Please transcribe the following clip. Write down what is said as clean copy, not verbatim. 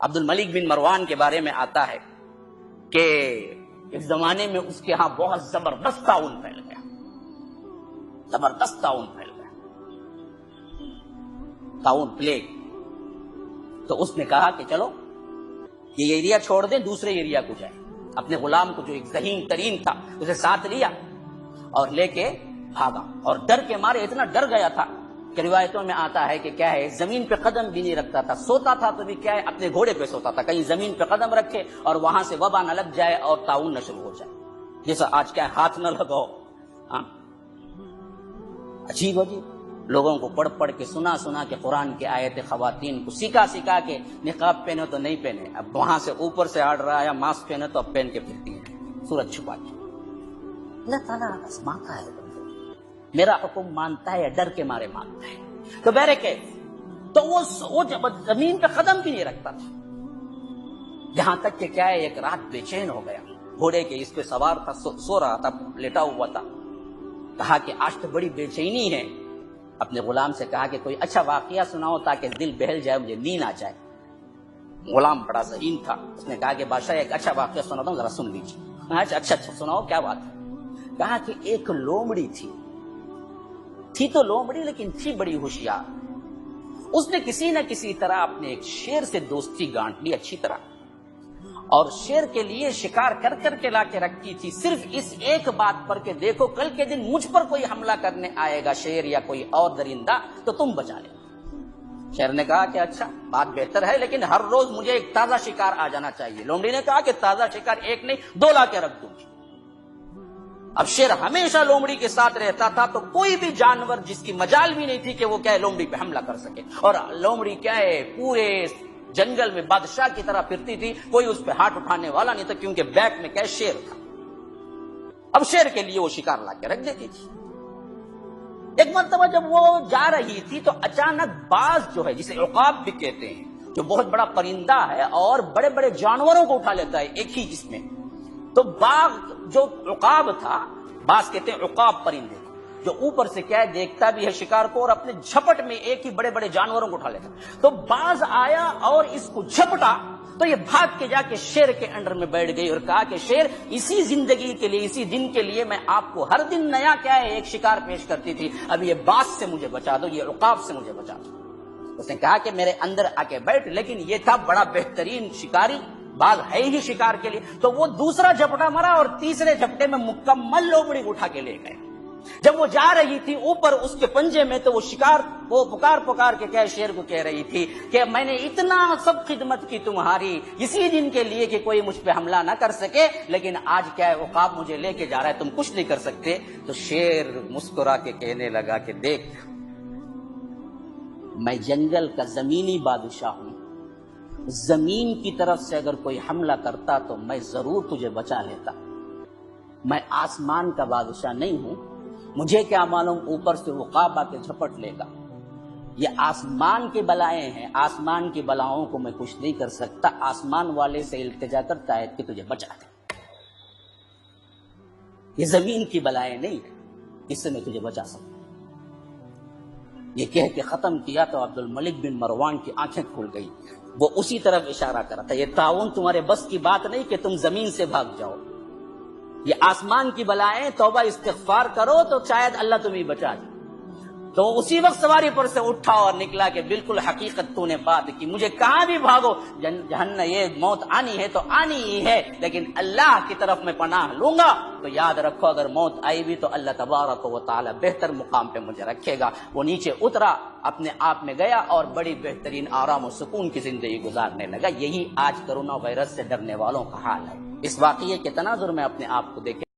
عبد الملک بن مروان کے بارے میں آتا ہے کہ اس زمانے میں اس کے ہاں بہت زبردست طاعون پھیل گیا، زبردست طاعون پھیل گیا، طاعون پلیگ۔ تو اس نے کہا کہ چلو یہ ایریا چھوڑ دیں، دوسرے ایریا کو جائیں۔ اپنے غلام کو جو ایک ذہین ترین تھا اسے ساتھ لیا اور لے کے بھاگا، اور ڈر کے مارے اتنا ڈر گیا تھا کہ روایتوں میں آتا ہے کہ کیا ہے زمین پہ قدم بھی نہیں رکھتا تھا، سوتا تھا تو بھی کیا ہے اپنے گھوڑے پہ سوتا تھا، کہیں زمین پہ قدم رکھے اور وہاں سے وبا نہ لگ جائے اور طاعون نہ شروع ہو جائے، جیسا آج کیا ہاتھ نہ لگاؤ۔ عجیب عجیب لوگوں کو پڑھ پڑھ کے سنا کے قرآن کی آیت خواتین کو سکھا کے نقاب پہنے تو نہیں پہنے، اب وہاں سے اوپر سے آڑ رہا ہے، ماسک پہنے تو اب پہن کے پھرتی ہیں سورج چھپا کے۔ اللہ تعالیٰ آزماتا ہے، میرا حکم مانتا ہے یا ڈر کے مارے مانتا ہے؟ تو بہرکیف تو وہ جب زمین پہ قدم بھی نہیں رکھتا تھا، جہاں تک کہ کیا ہے ایک رات بے چین ہو گیا، گھوڑے کے اس پہ سوار تھا، سو رہا تھا، لیٹا ہوا تھا، کہا کہ آج تو بڑی بے چینی ہے۔ اپنے غلام سے کہا کہ کوئی اچھا واقعہ سناؤ تاکہ دل بہل جائے، مجھے نیند آ جائے۔ غلام بڑا ذہین تھا، اس نے کہا کہ بادشاہ ایک اچھا واقعہ سناتا ہوں، ذرا سن لیجیے۔ اچھا سناؤ، کیا بات ہے؟ کہا کہ ایک لومڑی تھی تو لومڑی لیکن تھی بڑی ہوشیار، اس نے کسی نہ کسی طرح اپنے ایک شیر سے دوستی گانٹ لی اچھی طرح، اور شیر کے لیے شکار کر کے لا کے رکھی تھی، صرف اس ایک بات پر کہ دیکھو کل کے دن مجھ پر کوئی حملہ کرنے آئے گا شیر یا کوئی اور درندہ تو تم بچا لے۔ شیر نے کہا کہ اچھا بات بہتر ہے، لیکن ہر روز مجھے ایک تازہ شکار آ جانا چاہیے۔ لومڑی نے کہا کہ تازہ شکار ایک نہیں 2 لا کے رکھ دوں گی۔ اب شیر ہمیشہ لومڑی کے ساتھ رہتا تھا، تو کوئی بھی جانور جس کی مجال بھی نہیں تھی کہ وہ کیا ہے لومڑی پہ حملہ کر سکے، اور لومڑی کیا ہے پورے جنگل میں بادشاہ کی طرح پھرتی تھی، کوئی اس پہ ہاتھ اٹھانے والا نہیں تھا، کیونکہ بیک میں کیا شیر تھا۔ اب شیر کے لیے وہ شکار لا کے رکھ دیتی تھی۔ ایک مرتبہ جب وہ جا رہی تھی تو اچانک باز جو ہے جسے عقاب بھی کہتے ہیں، جو بہت بڑا پرندہ ہے اور بڑے بڑے جانوروں کو اٹھا لیتا ہے ایک ہی جس میں، تو باغ جو عقاب تھا، باز کہتے ہیں عقاب پرندے، جو اوپر سے کیا ہے دیکھتا بھی ہے شکار کو اور اپنے جھپٹ میں ایک ہی بڑے بڑے جانوروں کو اٹھا لیتا، تو باز آیا اور اس کو جھپٹا تو یہ بھاگ کے جا کے شیر کے انڈر میں بیٹھ گئی اور کہا کہ شیر اسی زندگی کے لیے، اسی دن کے لیے میں آپ کو ہر دن نیا کیا ہے ایک شکار پیش کرتی تھی، اب یہ باز سے مجھے بچا دو، یہ عقاب سے مجھے بچا دو۔ اس نے کہا کہ میرے اندر آ کے بیٹھ، لیکن یہ تھا بڑا بہترین شکاری، باز ہے ہی شکار کے لیے، تو وہ دوسرا جھپٹا مرا اور تیسرے جھپٹے میں مکمل لومڑی اٹھا کے لے گئے۔ جب وہ جا رہی تھی اوپر اس کے پنجے میں، تو وہ شکار وہ پکار کے کیا شیر کو کہہ رہی تھی کہ میں نے اتنا سب خدمت کی تمہاری اسی دن کے لیے کہ کوئی مجھ پہ حملہ نہ کر سکے، لیکن آج کیا ہے عقاب مجھے لے کے جا رہا ہے، تم کچھ نہیں کر سکتے۔ تو شیر مسکرا کے کہنے لگا کہ دیکھ، میں جنگل کا زمینی بادشاہ ہوں، زمین کی طرف سے اگر کوئی حملہ کرتا تو میں ضرور تجھے بچا لیتا، میں آسمان کا بادشاہ نہیں ہوں، مجھے کیا معلوم اوپر سے عقاب آ کے جھپٹ لے گا، یہ آسمان کی بلائیں ہیں، آسمان کی بلاؤں کو میں کچھ نہیں کر سکتا، آسمان والے سے التجا کرتا ہے کہ تجھے بچا دے، یہ زمین کی بلائیں نہیں اس سے میں تجھے بچا سکتا۔ یہ کہہ کے ختم کیا تو عبد الملک بن مروان کی آنکھیں کھل گئی، وہ اسی طرف اشارہ کرا تھا، یہ تعاون تمہارے بس کی بات نہیں کہ تم زمین سے بھاگ جاؤ، یہ آسمان کی بلائیں، توبہ استغفار کرو تو شاید اللہ تمہیں بچا دے۔ تو اسی وقت سواری پر سے اٹھا اور نکلا کہ بالکل حقیقت تو نے بات کی، مجھے کہاں بھی بھاگو، جہنم یہ موت آنی ہے تو آنی ہی ہے، لیکن اللہ کی طرف میں پناہ لوں گا، تو یاد رکھو اگر موت آئی بھی تو اللہ تبارک و تعالی بہتر مقام پہ مجھے رکھے گا۔ وہ نیچے اترا، اپنے آپ میں گیا اور بڑی بہترین آرام و سکون کی زندگی گزارنے لگا۔ یہی آج کرونا وائرس سے ڈرنے والوں کا حال ہے۔ اس واقعے کے تناظر میں اپنے آپ کو دیکھیں۔